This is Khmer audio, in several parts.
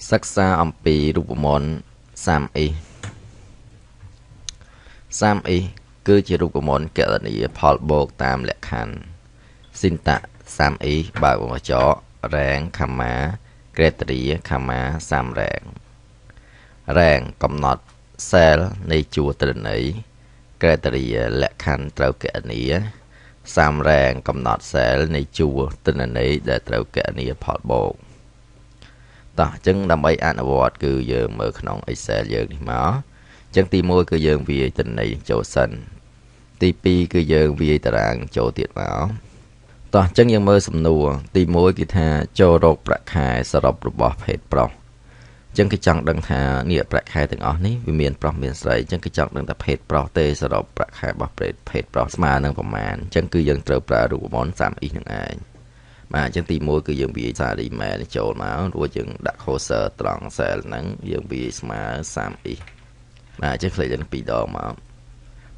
សិក្សាអំពីរូបមន្តសាមអ៊ីសាមអ៊ីគឺជារូបមន្តកណនីផលបូកតាមលក្ខខណ្ឌស៊ីនតាក់សាមអ៊ីបើកវងកញ្ចក់រ៉ែងខាម៉ាក្រេតរីខាម៉ាសាមរ៉ែងរ៉ែងកំណត់សែលនៃជួរទិន្នន័យក្រេតរីលក្ខខណ្ឌត្រូវកណនីសាមរ៉ែងកំណត់សែលនៃជួរទិន្នន័យដែលត្រូវកណនីផលបូកតោះអញ្ចឹងដើម្បីអនុវត្តគឺយើងមើលក្នុង Excel យើងនេះមកអញ្ចឹងទី1គឺយើងវាយទិន្នន័យចូលសិនទី2គឺយើងវាយតារាងចូលទៀតមកតោះអញ្ចឹងយើងមើលសំណួរទី1គឺថាចូលរកប្រាក់ខែសរុបរបស់ភេទប្រុសអញ្ចឹងគេចង់ដឹងថានេះប្រាក់ខែទាំងអស់នេះវាមានប្រុសមានស្រីអញ្ចឹងគេចង់ដឹងថាភេទប្រុសទេសរុបប្រាក់ខែរបស់ភេទប្រុសស្មើនឹងប្រមាណអញ្ចឹងគឺយើងត្រូវប្រើរូបមន្តសាមអ៊ីនឹងឯងបាទអញ្ចឹងទី1គឺយើងវាយសារ៉ីមែលចូលមករួចយើងដាក់ cursor ត្រង់ cell ហ្នឹងយើងវាយស្មើ30អ៊ីបាទអញ្ចឹង click ដល់2ដងមក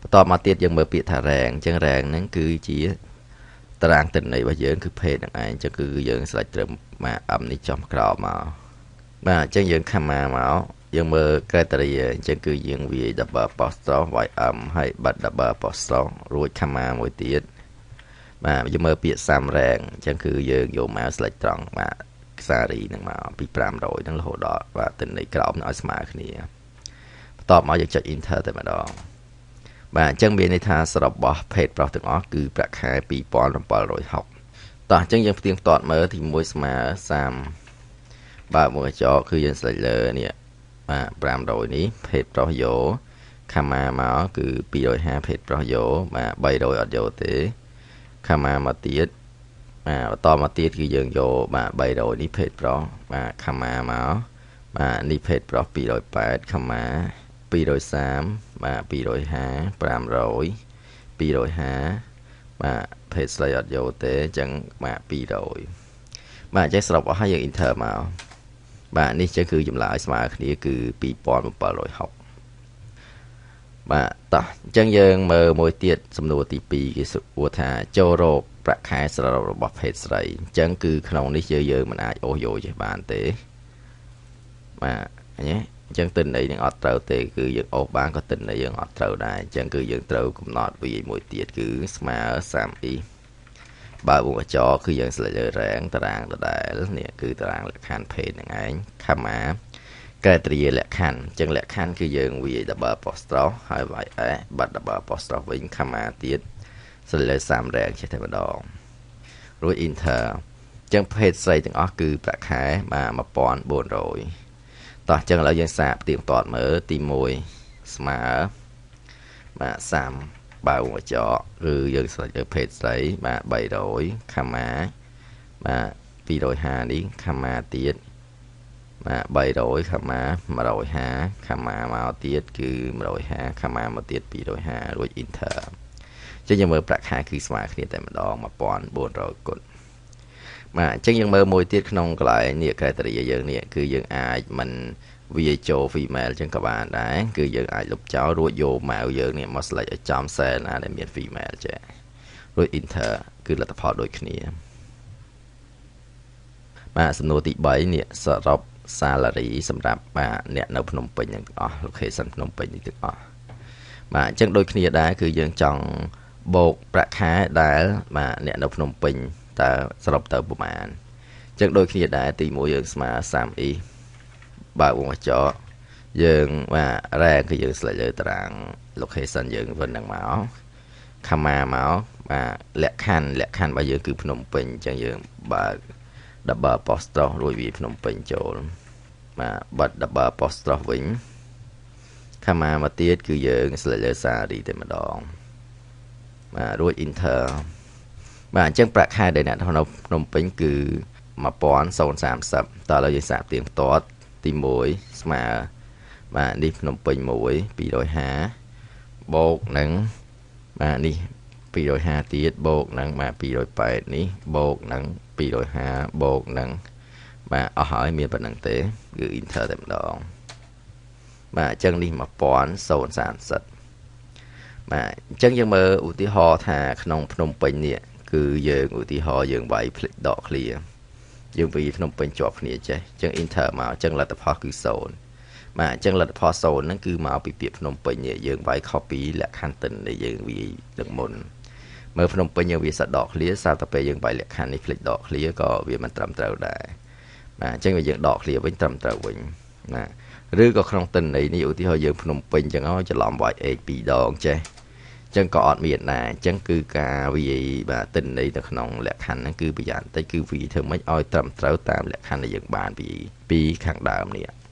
បន្តមកទៀតយើងមើលពាក្យថា rank អញ្ចឹង rank ហ្នឹងគឺជាតារាងទិន្នន័យរបស់យើងគឺភេទហ្នឹងឯងអញ្ចឹងគឺយើងស្លេចត្រឹមមក M នេះចុះក្រោមមកបាទអញ្ចឹងយើង comma មកយើងមើល criteria អញ្ចឹងគឺយើងវាយ double apostrophe ym ហើយបិទ double apostrophe រួច comma មួយទៀតបាទយើងមើលពាក្យសាមរ៉ែងអញ្ចឹងគឺយើងយកមក select ត្រង់បាទខ្សារីហ្នឹងមកពី500ហ្នឹងរហូតដល់បាទទិន្នន័យក្រោមឲ្យស្មើគ្នាបន្ទាប់មកយើងចុច enter តែម្ដងបាទអញ្ចឹងមានន័យថាសរុបរបស់ភេទប្រុសទាំងអស់គឺប្រាក់ខែ2760តោះអញ្ចឹងយើងផ្ទៀងផ្ទាត់មើលទី1ស្មើ30បើមកកញ្ចក់គឺយើង select លើនេះបាទ500នេះភេទប្រុសយកខាម៉ាមកគឺ250ភេទប្រុសយកបាទ300អត់យកទេខាម៉ាមកទៀតបន្តមកទៀតគឺយើងយកបាទ300នេះភេទប្រុសបាទខាម៉ាមកបាទនេះភេទប្រុស280ខាម៉ា230បាទ250 500 250បាទភេទស្រីអត់យកទេអញ្ចឹងបាទ200បាទអញ្ចឹងសរុបអស់ហើយយើង enter មកបាទនេះចឹងគឺចម្លើយស្មើគ្នាគឺ2760បាទតោះអញ្ចឹងយើងមើលមួយទៀតសំណួរទី2គេសួរថាចូលរកប្រាក់ខែសរុបរបស់ភេទស្រីអញ្ចឹងគឺក្នុងនេះយើងមិនអាចអូសយកចេះបានទេបាទអញ្ចឹងទិន្នន័យនឹងអត់ត្រូវទេគឺយើងអូសបានក៏ទិន្នន័យយើងអត់ត្រូវដែរអញ្ចឹងគឺយើងត្រូវកំណត់វាមួយទៀតគឺស្មើ30អ៊ីបើវងកញ្ចក់គឺយើង select លើ rank តារាងដដែលនេះគឺតារាងលក្ខខណ្ឌភេទហ្នឹងឯងខាម៉ាក្រេតរីលក្ខខណ្ឌអញ្ចឹងលក្ខខណ្ឌគឺយើងវាយ double apostrophe ហើយវាយ s បាត់ double apostrophe វិញខាម៉ាទៀត select លើ30 rank ចេះតែម្ដងរួច enter អញ្ចឹងភេទស្រីទាំងអស់គឺប្រាក់ខែបាទ1400តោះអញ្ចឹងឥឡូវយើងសាកផ្ទៀងផ្ទាត់មើលទី1ស្មើបាទ30បើវងកញ្ចក់គឺយើង select លើភេទស្រីបាទ300ខាម៉ាបាទ250នេះខាម៉ាទៀតបាទ300ខាម៉ា150ខាម៉ាមកទៀតគឺ150ខាម៉ាមកទៀត250រួច enter អញ្ចឹងយើងមើលប្រាក់ខែគឺស្មើគ្នាតែម្ដង1400គុណបាទអញ្ចឹងយើងមើលមួយទៀតក្នុងកន្លែងនេះ criteria យើងនេះគឺយើងអាចមិនវាចូល female អញ្ចឹងក៏បានដែរគឺយើងអាចលុបចោលរួចយកម៉ៅយើងនេះមក select ឲ្យចំ cell ណាដែលមាន female ចេះរួច enter គឺលទ្ធផលដូចគ្នាបាទសំណួរទី3នេះសរុប salary សម្រាប់បាទអ្នកនៅភ្នំពេញទាំងអស់ location ភ្នំពេញទាំងអស់បាទអញ្ចឹងដូចគ្នាដែរគឺយើងចង់បូកប្រាក់ខែដែលបាទអ្នកនៅភ្នំពេញតើសរុបទៅប្រមាណអញ្ចឹងដូចគ្នាដែរទី1យើងស្មើ30អ៊ីបើវងកញ្ចក់យើងបាទ rank គឺយើង select លើតារាង location យើងវិញហ្នឹងមកខាម៉ាមកបាទលក្ខខណ្ឌរបស់យើងគឺភ្នំពេញអញ្ចឹងយើងបើក double apostrophe រួចវាភ្នំពេញចូលបាទបិទ double apostrophe វិញខាម៉ាមកទៀតគឺយើង select លើសារីតែម្ដងបាទរួច enter បាទអញ្ចឹងប្រាក់ខែដែលអ្នកនៅភ្នំពេញគឺ1030តើឥឡូវយើងសាកផ្ទៀងផ្ទាត់ទី1ស្មើបាទនេះភ្នំពេញ1 250បូកនឹងបាទនេះ250ទៀតបូកនឹងបាទ280នេះបូកនឹង250បូកនឹងបាទអស់ហើយមានប៉ុណ្្នឹងទេគឺ enter តែម្ដងបាទអញ្ចឹងនេះ1030បាទអញ្ចឹងយើងមើលឧទាហរណ៍ថាក្នុងភ្នំពេញនេះគឺយើងឧទាហរណ៍យើងវាយ click ដក clear យើងវាភ្នំពេញជាប់គ្នាចេះអញ្ចឹង enter មកអញ្ចឹងលទ្ធផលគឺ0បាទអញ្ចឹងលទ្ធផល0ហ្នឹងគឺមកពីពាក្យភ្នំពេញនេះយើងវាយ copy លក្ខខណ្ឌទិន្ននេះយើងវាយទឹកមុនមើលភ្នំពេញយើងវាសាដកឃ្លាស្រាប់តែពេលយើងវាយលក្ខខណ្ឌនេះភ្លេចដកឃ្លាក៏វាមិនត្រឹមត្រូវដែរបាទអញ្ចឹងយើងដកឃ្លាវិញត្រឹមត្រូវវិញណាឬក៏ក្នុងទិន្នន័យនេះឧទាហរណ៍យើងភ្នំពេញអញ្ចឹងឲ្យច្រឡំវាយ x 2ដងចេះអញ្ចឹងក៏អត់មានដែរអញ្ចឹងគឺការវាយបាទទិន្នន័យនៅក្នុងលក្ខខណ្ឌហ្នឹងគឺប្រយ័ត្នតិចគឺវាធ្វើម៉េចឲ្យត្រឹមត្រូវតាមលក្ខខណ្ឌដែលយើងបានពីខាងដើមនេះ